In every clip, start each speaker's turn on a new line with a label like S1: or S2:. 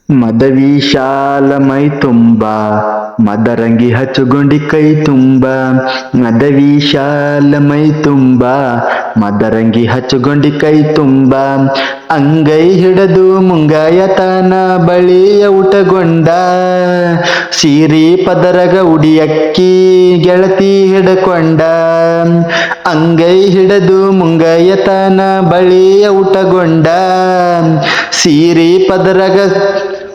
S1: ಮದವಿಶಾಲ ಮೈ ತುಂಬ ಮದರಂಗಿ ಹಚ್ಚುಗೊಂಡಿ ಕೈ ತುಂಬ ಮದವಿಶಾಲ ಮೈ ತುಂಬ ಮದರಂಗಿ ಹಚ್ಚುಗೊಂಡಿ ಕೈ ತುಂಬ ಅಂಗೈ ಹಿಡದು ಮುಂಗಾಯತನ ಬಳಿಯ ಊಟಗೊಂಡ ಸೀರಿ ಪದರಗ ಉಡಿಯಕ್ಕಿ ಗೆಳತಿ ಹಿಡಕೊಂಡ ಅಂಗೈ ಹಿಡದು ಮುಂಗಾಯತನ ಬಳಿಯ ಊಟಗೊಂಡ ಸೀರಿ ಪದರಗ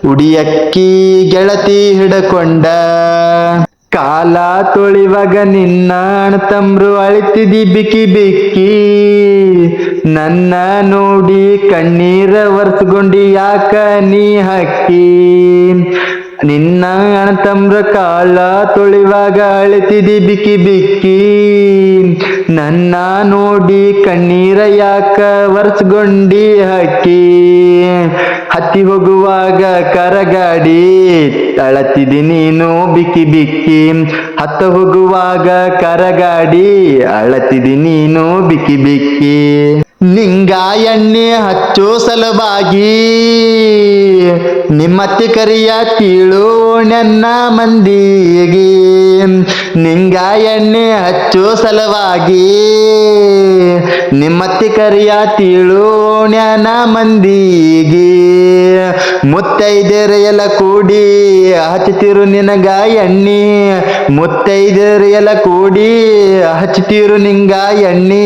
S1: ಉಡಿಯಕ್ಕಿ ಗೆಳತಿ ಹಿಡಕೊಂಡ ಕಾಲ ತೊಳಿವಾಗ ನಿನ್ನ ಅಣ್ಣತಮ್ರು ಅಳಿತಿದಿ ಬಿಕ್ಕಿ ಬಿಕ್ಕಿ ನನ್ನ ನೋಡಿ ಕಣ್ಣೀರ ಒರೆಸ್ಕೊಂಡಿ ಯಾಕ ನೀ ಹಕ್ಕಿ ನಿನ್ನ ಅಣ್ಣತಮ್ರ ಕಾಲ ತೊಳಿವಾಗ ಅಳಿತಿದಿ ಬಿಕ್ಕಿ ಬಿಕ್ಕಿ ನನ್ನ ನೋಡಿ ಕಣ್ಣೀರ ಯಾಕ ಒರೆಸ್ಕೊಂಡಿ ಹಕ್ಕಿ ಹತ್ತಿ ಹೋಗುವಾಗ ಕರಗಾಡಿ ಅಳತಿದಿ ನೀನು ಬಿಕ್ಕಿ ಬಿಕ್ಕಿ ಹತ್ತ ಹೋಗುವಾಗ ಕರಗಾಡಿ ಅಳತಿದಿ ನೀನು ಬಿಕ್ಕಿ ಬಿಕ್ಕಿ ನಿಂಗ ಎಣ್ಣೆ ಹಚ್ಚೋ ಸಲುವಾಗಿ ನಿಮ್ಮತ್ತಿ ಕರಿಯ ತೀಳು ನನ್ನ ಮಂದಿಗೆ ನಿಂಗ ಎಣ್ಣೆ ಹಚ್ಚೋ ಸಲುವಾಗಿ ನಿಮ್ಮತ್ತಿ ಕರಿಯ ತೀಳು ನನ್ನ ಮಂದಿಗೆ ಮುತ್ತೈದೆಯರ ಎಲ್ಲ ಕೂಡಿ ಹಚ್ಚುತ್ತಿರು ನಿನಗ ಎಣ್ಣೆ ಮುತ್ತೈದೆಯರ ಎಲ್ಲ ಕೂಡಿ ಹಚ್ಚುತ್ತಿರು ನಿಂಗ ಎಣ್ಣೆ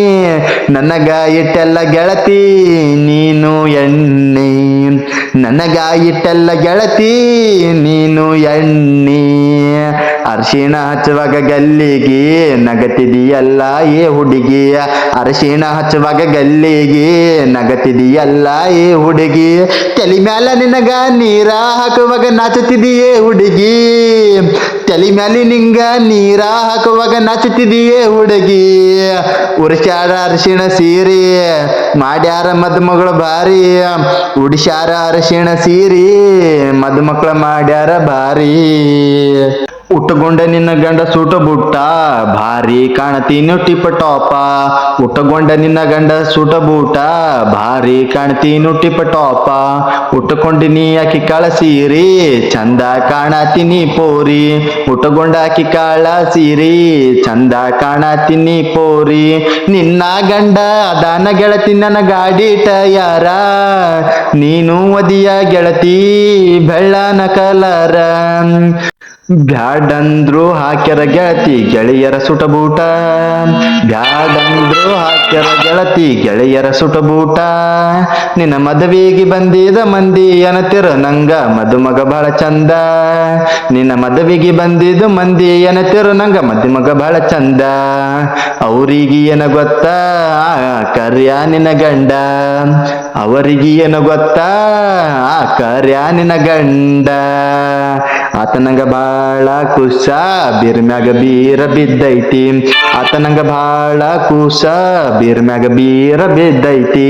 S1: ನನಗ ಇಟ್ಟೆಲ್ಲ ಗೆಳತಿ ನೀನು ಎಣ್ಣೆ ನನಗ ಇಟ್ಟೆಲ್ಲ ಗೆಳತಿ ನೀನು ಎಣ್ಣೆ ಅರಿಶಿಣ ಹಚ್ಚುವಾಗ ಗಲ್ಲಿಗೆ ನಗತಿದೆಯಲ್ಲ ಏ ಹುಡುಗಿ ಅರಿಶಿಣ ಹಚ್ಚುವಾಗ ಗಲ್ಲಿಗೆ ನಗತಿದೆಯಲ್ಲ ಏ ಹುಡುಗಿ ತಲೆ ಮ್ಯಾಲ ನಿನಗ ನೀರ ಹಾಕುವಾಗ ನಾಚುತ್ತಿದೆಯೇ ಹುಡುಗಿ ತಲೆ ಮ್ಯಾಲೆ ನಿಂಗ ನೀರ ಹಾಕುವಾಗ ನಾಚುತ್ತಿದೆಯೇ ಹುಡುಗಿ ಉರ್ಸ್ಯಾರ ಅರಿಶಿಣ ಸೀರೆ ಮಾಡ್ಯಾರ ಮದುಮಗಳು ಭಾರಿ ಉಡಿಸ್ಯಾರ ಅರಿಶಿಣ ಸೀರೆ ಮದುಮಕ್ಕಳ ಮಾಡ್ಯಾರ ಭಾರಿ ಉಟ್ಟುಕೊಂಡ ನಿನ್ನ ಗಂಡ ಸೂಟ ಬುಟ್ಟ ಭಾರಿ ಕಾಣತೀನಿ ಟಿಪ್ ಟಾಪ ಉಟ್ಟುಕೊಂಡ ನಿನ್ನ ಗಂಡ ಸೂಟ ಬೂಟ ಭಾರಿ ಕಾಣ್ತೀನಿ ಟಿಪ್ ಟಾಪ ಉಟ್ಟುಕೊಂಡಿನಿ ಆಕಿ ಕಾಳ ಸೀರಿ ಚಂದ ಕಾಣತೀನಿ ಪೋರಿ ಉಟ್ಟುಕೊಂಡ ಆಕಿ ಕಾಳ ಸೀರಿ ಚಂದ ಕಾಣತೀನಿ ಪೋರಿ ನಿನ್ನ ಗಂಡ ಅದಾನ ಗೆಳತಿ ನನ್ನ ಗಾಡಿ ಟಯಾರ ನೀನು ಒದಿಯ ಗೆಳತಿ ಬೆಳ್ಳನ ಕಲರ ಬ್ಯಾಡಂದ್ರು ಹಾಕ್ಯರ ಗೆಳತಿ ಗೆಳೆಯರ ಸುಟಬೂಟ ಬ್ಯಾಡಂದ್ರು ಹಾಕ್ಯರ ಗೆಳತಿ ಗೆಳೆಯರ ಸುಟಬೂಟ ನಿನ್ನ ಮದುವೆಗೆ ಬಂದಿದ ಮಂದಿ ಏನತಿರ ನಂಗ ಮದುಮಗ ಬಹಳ ಚಂದ ನಿನ್ನ ಮದುವೆಗೆ ಬಂದಿದ್ದು ಮಂದಿ ಏನತಿರ ನಂಗ ಮದುಮಗ ಬಹಳ ಚಂದ ಅವರಿಗೆ ಏನ ಗೊತ್ತಾ ಕರ್ಯ ನಿನ್ನ ಗಂಡ ಅವರಿಗೆ ಏನು ಗೊತ್ತಾ ಕರ್ಯ ನಿನ್ನ ಗಂಡ ಆತನಂಗ ಬಾಳ ಕುಶ ಬೀರ್ಮ್ಯಾಗ ಬೀರ ಬಿದ್ದೈತಿ ಆತನಂಗ ಬಾಳ ಕುಶ ಬೀರ್ಮ್ಯಾಗ ಬೀರ ಬಿದ್ದೈತಿ